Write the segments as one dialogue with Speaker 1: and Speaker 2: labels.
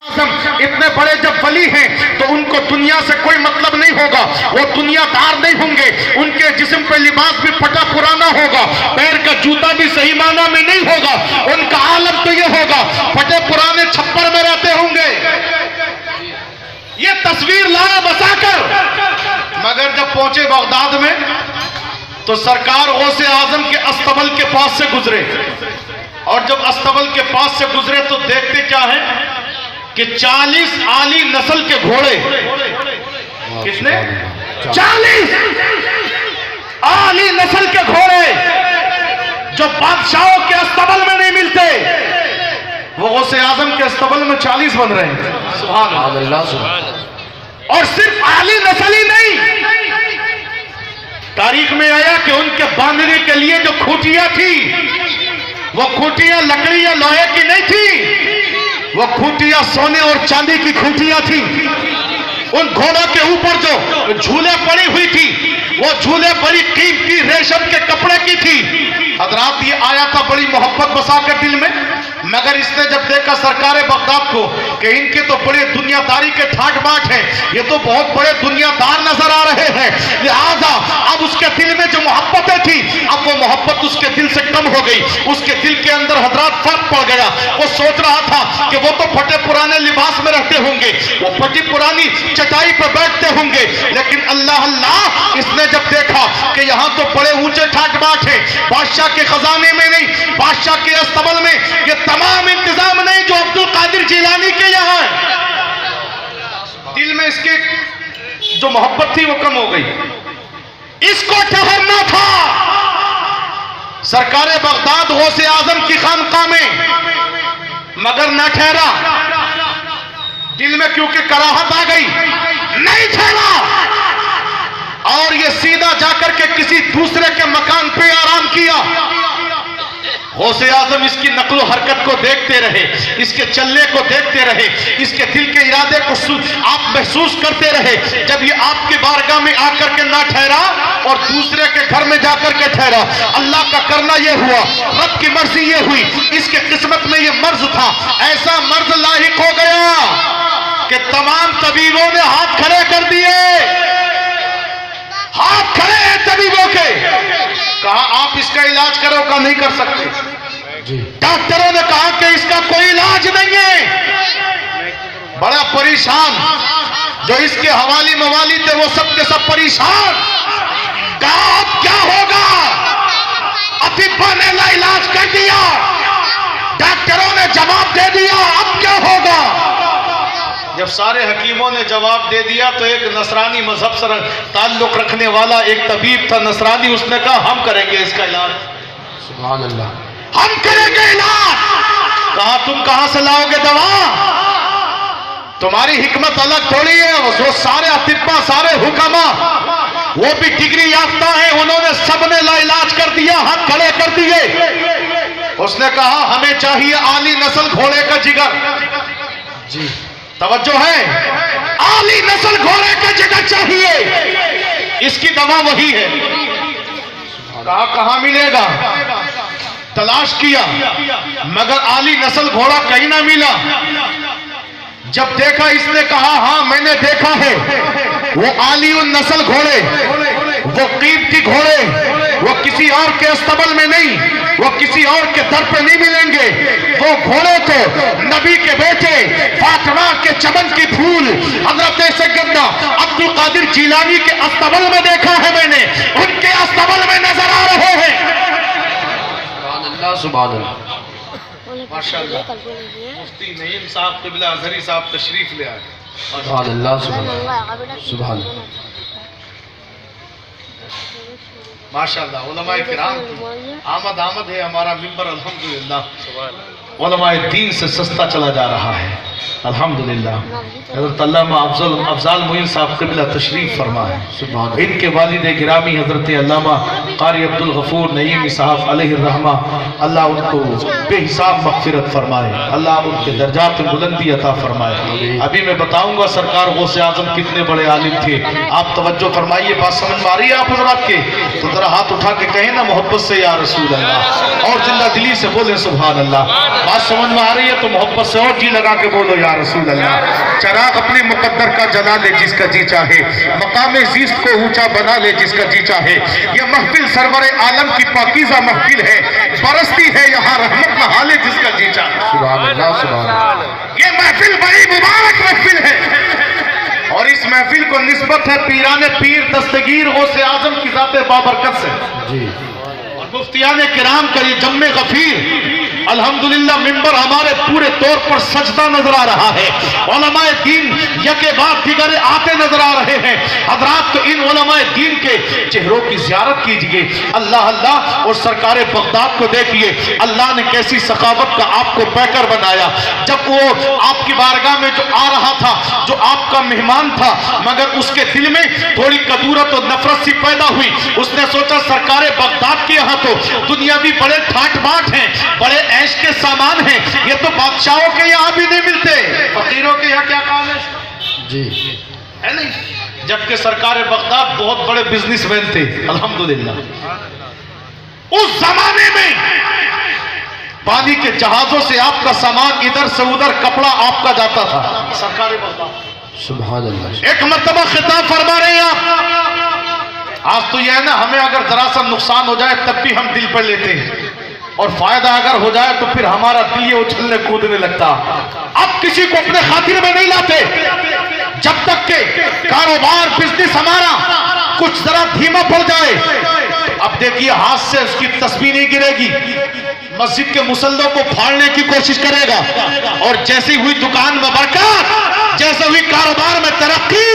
Speaker 1: इतने बड़े जब वली हैं तो उनको दुनिया से कोई मतलब नहीं होगा, वो दुनियादार नहीं होंगे, उनके जिस्म पे लिबास भी फटा पुराना होगा, पैर का जूता भी सही माना में नहीं होगा, उनका आलम तो ये होगा फटे पुराने छप्पर में रहते होंगे। ये तस्वीर लाया बसाकर, मगर जब पहुंचे बगदाद में तो सरकार गौसे आजम के अस्तबल के पास से गुजरे, और जब अस्तबल के पास से गुजरे तो देखते क्या है कि 40 आली नस्ल के घोड़े, किसने 40 आली नस्ल के घोड़े जो बादशाहों के अस्तबल में नहीं मिलते, वो गौसे आजम के अस्तबल में 40 बन रहे हैं। सुभान अल्लाह। और सिर्फ आली नस्ल ही नहीं, तारीख में आया कि उनके बांधने के लिए जो खूंटियां थी वो खूंटियां लकड़ी या लोहे की नहीं थी, वो खूंटियां सोने और चांदी की खूंटियां थी। उन घोड़ों के ऊपर जो झूले पड़ी हुई थी वो झूले बड़ी कीमती रेशम के कपड़े की थी। हजरात ये आया था बड़ी मोहब्बत बसाकर दिल में, मगर इसने जब देखा सरकार बगदाद को कि इनके तो बड़े दुनियादारी के ठाट बाट हैं, ये तो बहुत बड़े दुनियादार नजर आ रहे हैं, लिहाजा अब उसके दिल में जो मोहब्बतें थी अब वो मोहब्बत उसके दिल से कम हो गई। उसके दिल के अंदर हजरात फर्क पड़ गया। वो सोच रहा था कि वो तो फटे पुराने लिबास में रहते होंगे, वो फटी पुरानी चटाई पर बैठते होंगे, लेकिन अल्लाह अल्लाह इसने जब देखा कि यहाँ तो बड़े ऊंचे ठाट बाट है, बादशाह के खजाने में नहीं, बादशाह के अस्तबल में ये तमाम इंतजाम नहीं जो अब्दुल कादिर जिलानी के यहाँ है। दिल में इसके जो मोहब्बत थी वो कम हो गई। इसको ठहरना था सरकार बगदाद गौसे आजम की खानकाह में, मगर न ठहरा। दिल में क्योंकि कराहत आ गई, नहीं ठहरा, और ये सीधा जाकर के किसी दूसरे के मकान पे आराम किया। गौसे आजम इसकी नकलो हरकत को देखते रहे, इसके चलने को देखते रहे, इसके दिल के इरादे को आप महसूस करते रहे। जब ये आपके बारगाह में आकर के ना ठहरा और दूसरे के घर में जाकर के ठहरा, अल्लाह का करना ये हुआ, रब की मर्जी ये हुई, इसके किस्मत में ये मर्ज था, ऐसा मर्ज लाहिक हो गया कि तमाम तबीबों ने हाथ खड़े कर दिए। हाथ खड़े हैं तबीबों के, कहा आप इसका इलाज करो, का नहीं कर सकते। डॉक्टरों ने कहा कि इसका कोई इलाज नहीं है। बड़ा परेशान जो इसके हवाली मवाली थे वो सब के सब परेशान। कहा अब क्या होगा? अतिब्बा ने ला इलाज कर दिया, डॉक्टरों ने जवाब दे दिया, अब क्या होगा? जब सारे हकीमों ने जवाब दे दिया तो एक नसरानी मजहब से ताल्लुक रखने वाला एक तबीब था नसरानी, उसने कहा हम करेंगे इसका इलाज। सुभान अल्लाह, हम करेंगे इलाज। कहा तुम कहां से लाओगे दवा? तुम्हारी हिकमत अलग थोड़ी है। वो सारे अतिब्बा सारे हुकामा वो भी डिग्री याफ्ता है, उन्होंने सबने ला इलाज कर दिया, हाथ खड़े कर दिए। उसने कहा हमें चाहिए आली नस्ल घोड़े का जिगर। जी तवज्जो है, आली नस्ल घोड़े का जिगर चाहिए, इसकी दवा वही है। कहा कहां मिलेगा? तलाश किया, मगर आली नस्ल घोड़ा कहीं ना मिला। जब देखा इसने कहा हाँ मैंने देखा है, वो आली उन नस्ल घोड़े, वो कीमती घोड़े, वो किसी और के अस्तबल में नहीं, वो किसी और के दर पे नहीं मिलेंगे। वो घोड़े तो नबी के बेटे फातिमा के चमन की फूल हजरत सैयदना अब्दुल कादिर जिलानी के अस्तबल में देखा है मैंने, उनके अस्तबल में नजर आ रहे हैं। सुभान अल्लाह, माशाअल्लाह। मुफ्ती नईम साहब क़िबला अज़हरी साहब तशरीफ ले आए। सुभान अल्लाह, सुभान अल्लाह, माशाअल्लाह। उलमाए किराम आमद है हमारा मिंबर, अल्हम्दुलिल्लाह। उलमाए दीन से सस्ता चला जा रहा है, अल्हम्दुलिल्लाह। हज़रत अल्लामा अफजाल मोइन साहब क़िबला तशरीफ फरमा है। इनके वालिद गिरामी हज़रत अल्लामा क़ारी अब्दुल गफूर नईमी साहब अलैहि रहमा, अल्लाह उनको बेहिसाब मग़फ़िरत फरमाए, अल्लाह उनके दर्जात में बुलंदी अता फरमाए। अभी मैं बताऊंगा सरकार गौसे आज़म कितने बड़े आलिम थे। आप तवज्जो फरमाइए, बात समझ में आ रही है आप हज़रात के? तो जरा हाथ उठा के कहें ना मोहब्बत से या रसूल अल्लाह, और जिंदा दिली से बोले सुभान अल्लाह। बात समझ में आ रही है तो मोहब्बत से और जी लगा के बोले। बोलो या रसूल अल्लाह। चराग अपने मुकद्दर का जला ले जिसका जी चाहे, मकाम ज़ीस्त को ऊंचा बना ले जिसका जी चाहे। ये महफिल सरवर आलम की पाकीज़ा महफिल है, बरसती है यहाँ रहमत नहा ले जिसका जी चाहे। सुभान अल्लाह, सुभान अल्लाह। ये महफिल बड़ी मुबारक महफिल है और इस महफिल को निस्बत है पीराने पीर दस्तगीर गौसे आजम की जाते बाबरकत से जी। और मुफ्तियाने किराम का ये जम्मे गफीर अल्हम्दुलिल्लाह मिंबर हमारे पूरे तौर पर सजदा नजर आ रहा है। उलमाए दीन यके बाद दिगरे आते नजर आ रहे हैं। हजरात तो इन उलमाए दीन के चेहरों की ज़ियारत कीजिए, अल्लाह अल्लाह। और सरकारे बगदाद को देखिए, अल्लाह ने कैसी सखावत का आपको पैकर बनाया। जब वो आपकी बारगाह में जो आ रहा था, जो आपका मेहमान था, मगर उसके दिल में थोड़ी कदूरत और नफरत सी पैदा हुई। उसने सोचा सरकारे बगदाद के यहाँ तो दुनिया भी बड़े ठाट बाट हैं, बड़े ऐश के सामान हैं, ये तो बादशाहों के यहाँ भी नहीं मिलते, फकीरों के यहाँ क्या काम है जी, है नहीं। जबकि सरकार बगदाद बहुत बड़े बिजनेसमैन थे अल्हम्दुलिल्लाह। उस जमाने में पानी के जहाजों से आपका सामान इधर से उधर कपड़ा आपका जाता था। सरकार बगदाद सुभान अल्लाह। एक मर्तबा खिताब फरमा रहे हैं आप। आज तो यह है ना, हमें अगर जरा सा नुकसान हो जाए तब भी हम दिल पर लेते हैं, और फायदा अगर हो जाए तो फिर हमारा दिल ये उछलने कूदने लगता। अब किसी को अपने खातिर में नहीं लाते जब तक के कारोबार बिजनेस हमारा कुछ जरा धीमा पड़ जाए। अब देखिए हाथ से उसकी तस्बीह नहीं गिरेगी, मस्जिद के मुसल्लों को फाड़ने की कोशिश करेगा, और जैसी हुई दुकान में बरकत, जैसे हुई कारोबार में तरक्की,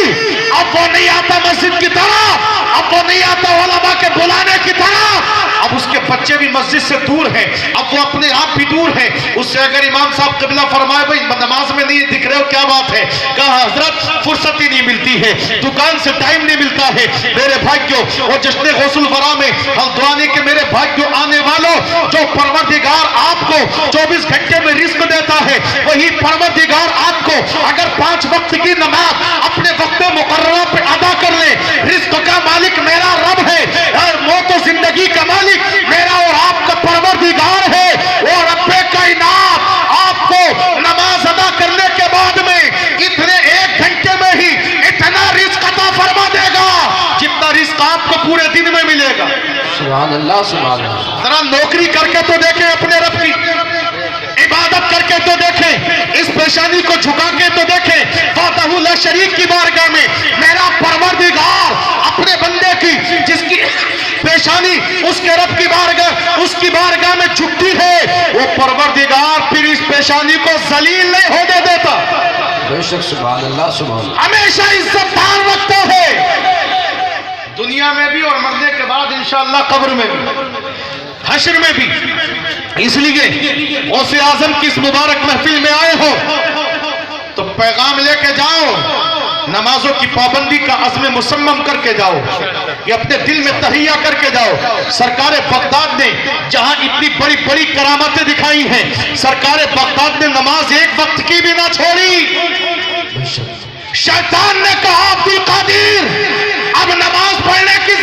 Speaker 1: अब वो नहीं आता मस्जिद की तरफ, अब वो नहीं आता उलमा के बुलाने की तरफ। अब उसके बच्चे भी मस्जिद से दूर हैं, अब वो अपने आप भी दूर हैं। उससे अगर इमाम साहब क़िबला फरमाए भाई नमाज में नहीं दिख रहे हो, क्या बात है? कहा हजरत फुर्सत ही नहीं मिलती है, दुकान से टाइम नहीं मिलता है। मेरे भाइयों, और जश्न गौसुल वरा में हल्द्वानी के मेरे भाइयों आने वालों, जो परवरदिगार आपको 24 घंटे में रिस्क देता है, वही परवरदिगार आपको अगर 5 वक्त की नमाज अपने वक्त मुकर्ररा पे अदा कर ले, रिस्क का मालिक मेरा रब है और मौत और जिंदगी का मालिक मेरा और आपका परवरदिगार है। और रब्बे कायनात आपको नमाज अदा करने के बाद में इतने 1 घंटे में ही इतना रिस्क अता फरमा देगा जितना रिस्क आपको पूरे दिन में मिलेगा। सुभान अल्लाह, सुभान अल्लाह। जरा नौकरी करके तो देखें अपने रब की, इबादत करके तो देखें, इस पेशानी को झुका के तो देखें, वाहदहू ला शरीक की बारगाह में मेरा परवरदिगार अपने बंदे की जिसकी पेशानी उसके रब की बारगाह, उसकी बारगाह में झुकती है, वो परवरदिगार फिर इस पेशानी को जलील नहीं होने देता। बेशक सुभान अल्लाह, सुभान अल्लाह। हमेशा इज्जतदार रखता है, दुनिया में भी और मरने के बाद इंशाअल्लाह कब्र में भी, हश्र में भी। इसलिए गौसे आजम की इस मुबारक महफिल में आए हो तो पैगाम लेके जाओ, नमाजों की पाबंदी का अज़्म मुसम्मम करके जाओ, ये अपने दिल में तहिया करके जाओ। सरकार बगदाद ने जहां इतनी बड़ी बड़ी करामतें दिखाई हैं, सरकार बगदाद ने नमाज 1 वक्त की भी ना छोड़ी। शैतान ने कहा अब्दुल कादिर अब नमाज पढ़ने की